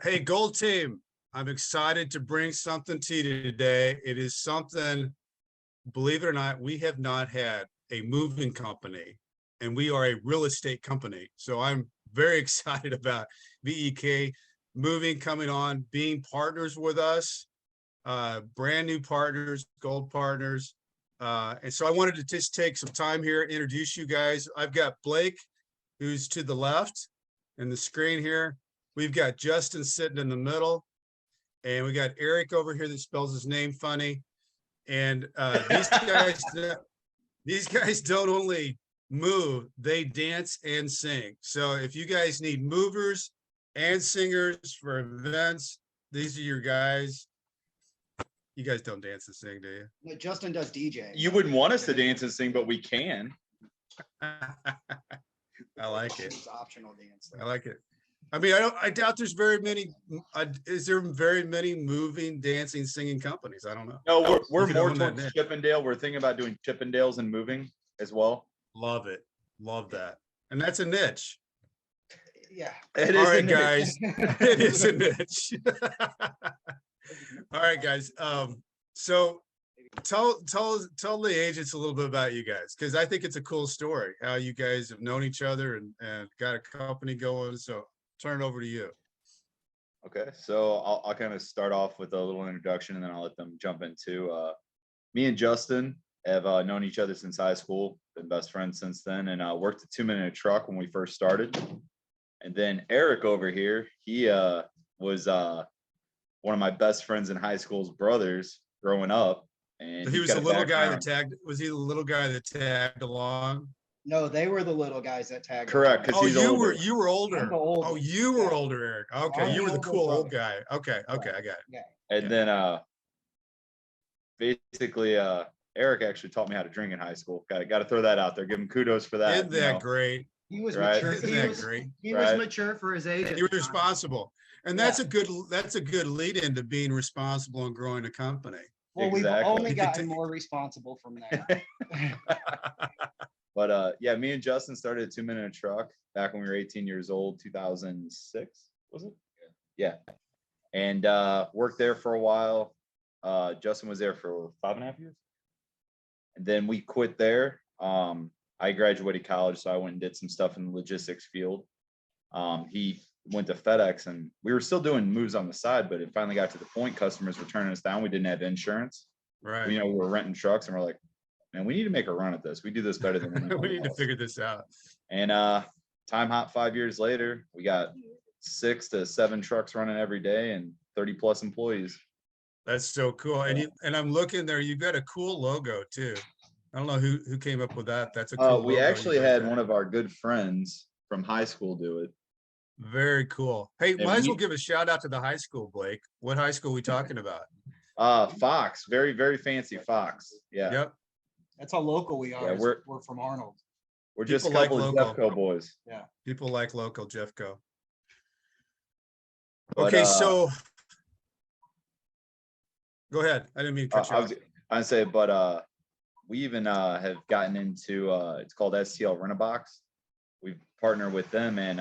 Hey, Gold Team, I'm excited to bring something to you today. It is something, believe it or not, we have not had a moving company, and we are a real estate company. So I'm very excited about BEK Moving coming on, being partners with us, brand new partners, gold partners. And so I wanted to just take some time here, introduce you guys. I've got Blake, who's to the left in the screen here. We've got Justin sitting in the middle, and we got Eric over here that spells his name funny. And these guys don't only move, they dance and sing. So if you guys need movers and singers for events, these are your guys. You guys don't dance and sing, do you? No, Justin does DJ. You wouldn't want us to dance and sing, but we can. I like it. It's optional dance. I like it. I mean, I doubt there's very many. Is there very many moving, dancing, singing companies? I don't know. No, we're more towards Chippendale. We're thinking about doing Chippendales and moving as well. Love it. Love that. And that's a niche. Yeah. All right, guys. It is a niche. All right, guys. So tell the agents a little bit about you guys, because I think it's a cool story how you guys have known each other and got a company going. So turn it over to you. Okay, so I'll kind of start off with a little introduction, and then I'll let them jump into. Me and Justin have known each other since high school, been best friends since then, and worked a 2-minute truck when we first started. And then Eric over here, he was one of my best friends in high school's brothers growing up. And so he was the little guy that tagged. Was he the little guy that tagged along? No, they were the little guys that tagged. Correct. Oh, you were older. Oh, you were older, Eric. Okay, you were the cool brother. old guy. Okay, I got it. Yeah. And then basically Eric actually taught me how to drink in high school. Got to throw that out there. Give him kudos for that. Isn't that great? He was Right. mature. Isn't that great? He was mature for his age. He was responsible, and that's a good lead into being responsible and growing a company. Well, Exactly. we've only gotten more responsible from that. But yeah, me and Justin started a 2-minute truck back when we were 18 years old, 2006, was it? Yeah. And worked there for a while. Justin was there for 5.5 years. And then we quit there. I graduated college, so I went and did some stuff in the logistics field. He went to FedEx, and we were still doing moves on the side, but it finally got to the point customers were turning us down. We didn't have insurance. Right. You know, we were renting trucks, and we're like, man, we need to make a run at this. We do this better than anyone we need else. to figure this out. And time hop 5 years later, we got 6 to 7 trucks running every day and 30+ employees. That's so cool. And I'm looking there. You've got a cool logo too. I don't know who came up with that. That's a cool. We actually had one of our good friends from high school do it. Very cool. Hey, And might as well give a shout out to the high school, Blake. What high school are we talking about? Fox, very, very fancy Fox. Yeah. Yep. That's how local we are. Yeah, we're from Arnold. We're just a People like couple of local. Jeffco boys. Yeah. People like local Jeffco. But, Okay, so go ahead. I didn't mean to cut you off. I'd say, but we even have gotten into it's called STL Rent-A-Box. We've partnered with them, and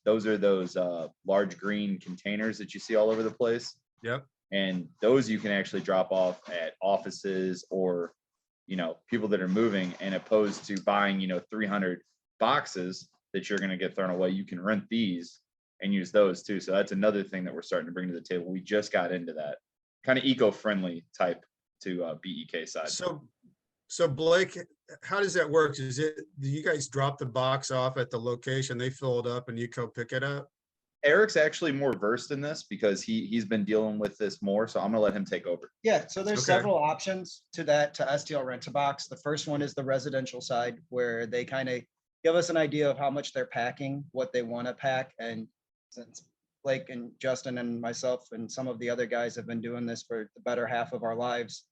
those are those large green containers that you see all over the place. Yep. And those you can actually drop off at offices or, you know, people that are moving, and opposed to buying, you know, 300 boxes that you're going to get thrown away, you can rent these and use those too. So that's another thing that we're starting to bring to the table. We just got into that kind of eco-friendly type to BEK side. So Blake, how does that work? Do you guys drop the box off at the location, they fill it up, and you go pick it up? Eric's actually more versed in this because he's been dealing with this more. So I'm gonna let him take over. Yeah, so there's several options to STL Rent-A-Box. The first one is the residential side, where they kind of give us an idea of how much they're packing, what they want to pack. And since Blake and Justin and myself and some of the other guys have been doing this for the better half of our lives,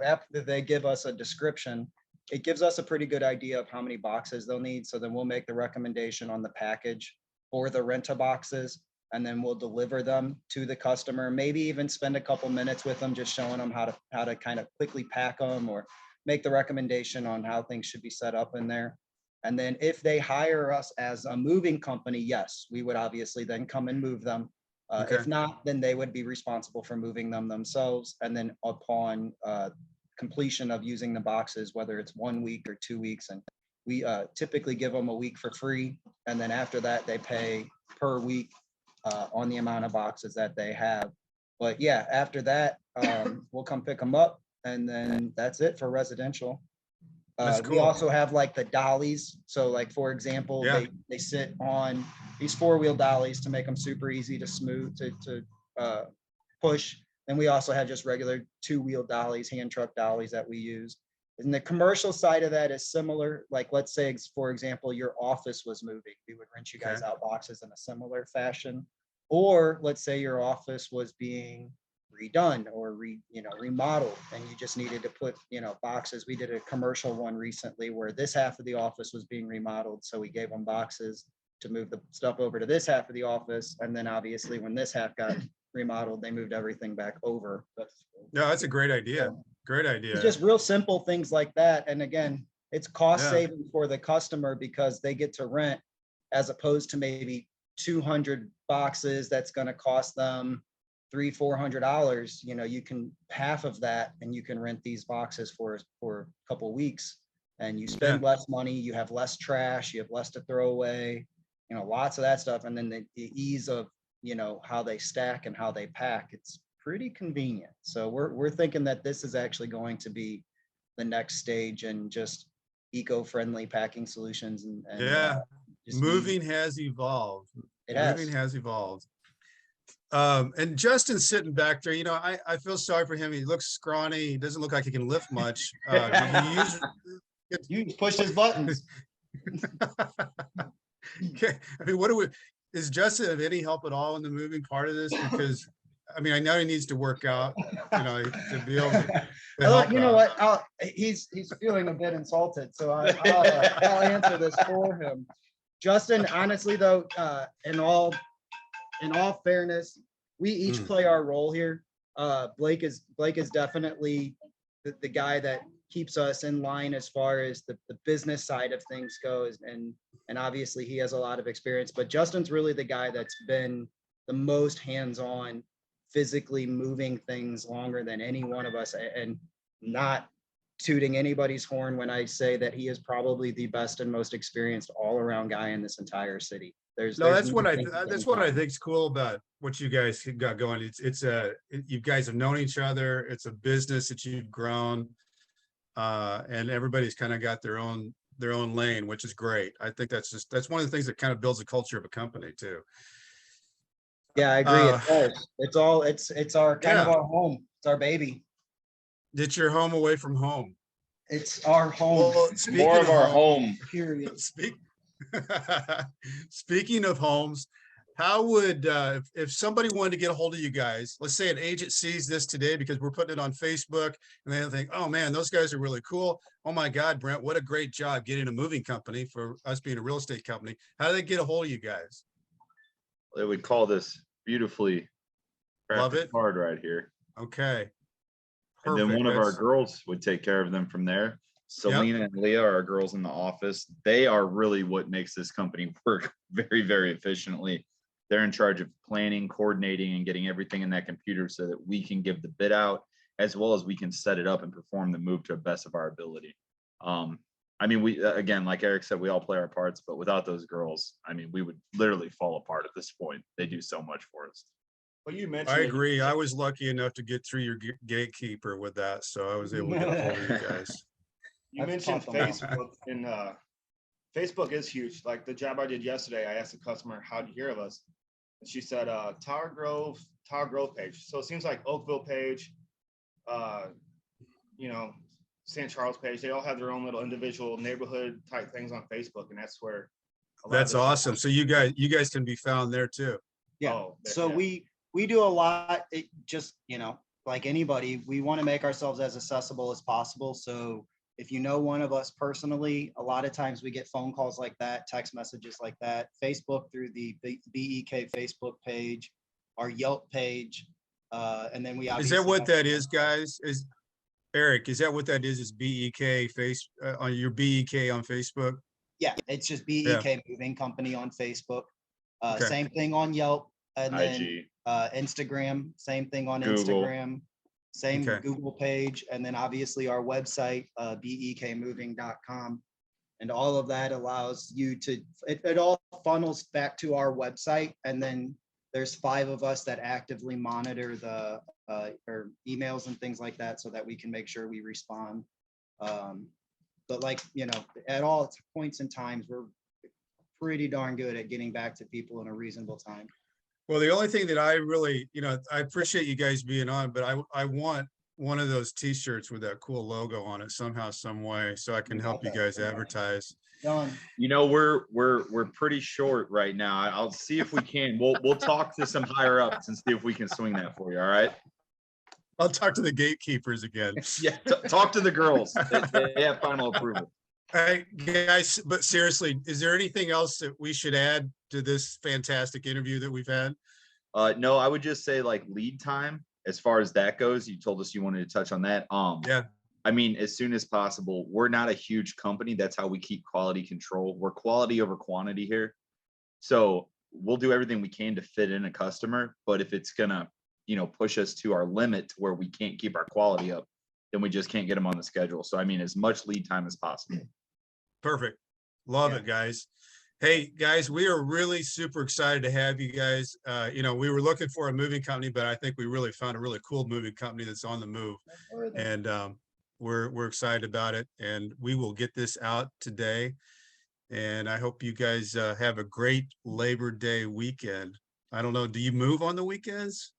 after they give us a description, it gives us a pretty good idea of how many boxes they'll need. So then we'll make the recommendation on the package for the Rent-A-Boxes, and then we'll deliver them to the customer, maybe even spend a couple minutes with them, just showing them how to kind of quickly pack them, or make the recommendation on how things should be set up in there. And then if they hire us as a moving company, yes, we would obviously then come and move them. Okay. If not, then they would be responsible for moving them themselves. And then upon completion of using the boxes, whether it's 1 week or 2 weeks, and we typically give them a week for free. And then after that, they pay per week on the amount of boxes that they have. But yeah, after that, we'll come pick them up, and then that's it for residential. That's We cool. also have like the dollies. So like, for example, Yeah. they sit on these 4-wheel dollies to make them super easy to smooth, to push. And we also have just regular 2-wheel dollies, hand truck dollies that we use. And the commercial side of that is similar. Like, let's say, for example, your office was moving. We would rent you guys Okay. out boxes in a similar fashion. Or let's say your office was being redone or remodeled, and you just needed to put, boxes. We did a commercial one recently where this half of the office was being remodeled. So we gave them boxes to move the stuff over to this half of the office. And then obviously when this half got remodeled, they moved everything back over. No, that's a great idea. Great idea. It's just real simple things like that. And again, it's cost saving for the customer because they get to rent, as opposed to maybe 200 boxes that's going to cost them $300-400. You can half of that, and you can rent these boxes for a couple weeks, and you spend less money, you have less trash, you have less to throw away, lots of that stuff. And then the ease of how they stack and how they pack, it's pretty convenient. So we're thinking that this is actually going to be the next stage in just eco-friendly packing solutions. And moving has evolved. Moving has evolved. And Justin's sitting back there. I feel sorry for him. He looks scrawny. He doesn't look like he can lift much. You push his buttons. Okay. I mean, is Justin of any help at all in the moving part of this? Because I mean, I know he needs to work out, to be able to help what? He's feeling a bit insulted, so I'll answer this for him. Justin, honestly though, in all fairness, we each play our role here. Blake is definitely the guy that keeps us in line as far as the business side of things goes, and obviously he has a lot of experience. But Justin's really the guy that's been the most hands-on, physically moving things longer than any one of us, and not tooting anybody's horn when I say that he is probably the best and most experienced all-around guy in this entire city. That's what I think is cool about what you guys got going. You guys have known each other. It's a business that you've grown, and everybody's kind of got their own lane, which is great. I think that's one of the things that kind of builds the culture of a company too. Yeah, I agree. It's our kind of our home. It's our baby. It's your home away from home. It's our home. Well, more of our home. Period. Speaking of homes, how would if somebody wanted to get a hold of you guys, let's say an agent sees this today because we're putting it on Facebook, and they think, oh man, those guys are really cool. Oh my God, Brent, what a great job getting a moving company for us being a real estate company. How do they get a hold of you guys? They would call this beautifully crafted card right here. Okay. Perfect. And then one of our girls would take care of them from there. Selena and Leah are our girls in the office. They are really what makes this company work very, very efficiently. They're in charge of planning, coordinating, and getting everything in that computer so that we can give the bid out, as well as we can set it up and perform the move to the best of our ability. I mean, we, again, like Eric said, we all play our parts, but without those girls, I mean, we would literally fall apart at this point. They do so much for us. Well, you mentioned. I agree. I was lucky enough to get through your gatekeeper with that, so I was able to get a hold of you guys. You mentioned Facebook, and Facebook is huge. Like the job I did yesterday, I asked the customer, how do you hear of us? And she said, Tower Grove page. So it seems like Oakville page, St. Charles page, they all have their own little individual neighborhood type things on Facebook, and that's where. That's awesome. So you guys can be found there too. Yeah. We do a lot. It just, like anybody, we want to make ourselves as accessible as possible. So if you know one of us personally, a lot of times we get phone calls like that, text messages like that, Facebook through the BEK Facebook page, our Yelp page, and then we obviously. Is that what that is, guys? Eric, is that what that is? Is BEK on your BEK on Facebook? Yeah, it's just BEK Moving Company on Facebook. Same thing on Yelp. And then Instagram, same thing on Google. Instagram, same Okay. Google page, and then obviously our website, bekmoving.com. And all of that allows you to, it all funnels back to our website. And then there's 5 of us that actively monitor the or emails and things like that so that we can make sure we respond. But like, you know, at all points and times, we're pretty darn good at getting back to people in a reasonable time. Well, the only thing that I really, you know, I appreciate you guys being on, but I want one of those t-shirts with that cool logo on it somehow, some way, so I can help you guys advertise. Done. You know, we're pretty short right now. I'll see if we can. We'll talk to some higher ups and see if we can swing that for you. All right. I'll talk to the gatekeepers again. Yeah. Talk to the girls. They have final approval. Hey, guys, but seriously, is there anything else that we should add to this fantastic interview that we've had? No, I would just say like lead time as far as that goes. You told us you wanted to touch on that. Yeah. I mean, as soon as possible. We're not a huge company. That's how we keep quality control. We're quality over quantity here. So we'll do everything we can to fit in a customer. But if it's gonna, you know, push us to our limit to where we can't keep our quality up, then we just can't get them on the schedule. So I mean, as much lead time as possible. Perfect. Love it, guys. Hey, guys, we are really super excited to have you guys. You know, we were looking for a moving company, but I think we really found a really cool moving company that's on the move. And we're excited about it. And we will get this out today. And I hope you guys have a great Labor Day weekend. I don't know, do you move on the weekends?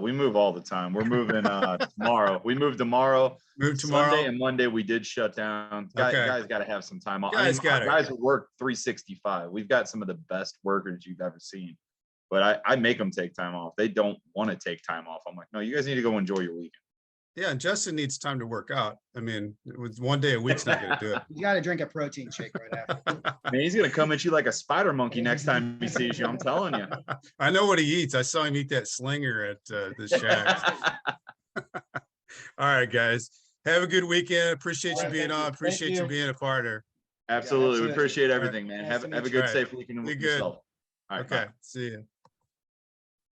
We move all the time. We're moving tomorrow. We move tomorrow. Move tomorrow. Sunday and Monday we did shut down. Okay. Guys got to have some time off. Guys gotta- guys work 365. We've got some of the best workers you've ever seen. But I make them take time off. They don't want to take time off. I'm like, no, you guys need to go enjoy your weekend. Yeah, and Justin needs time to work out. I mean, with 1 day a week's not going to do it. You got to drink a protein shake right after. Man, he's gonna come at you like a spider monkey next time he sees you. I'm telling you. I know what he eats. I saw him eat that slinger at the shack. All right, guys. Have a good weekend. Appreciate you being on. Appreciate you being a partner. Absolutely. We absolutely. appreciate everything, man. Nice Have to a meet good, you. safe weekend Be with good. yourself. All right, Okay. bye. See you.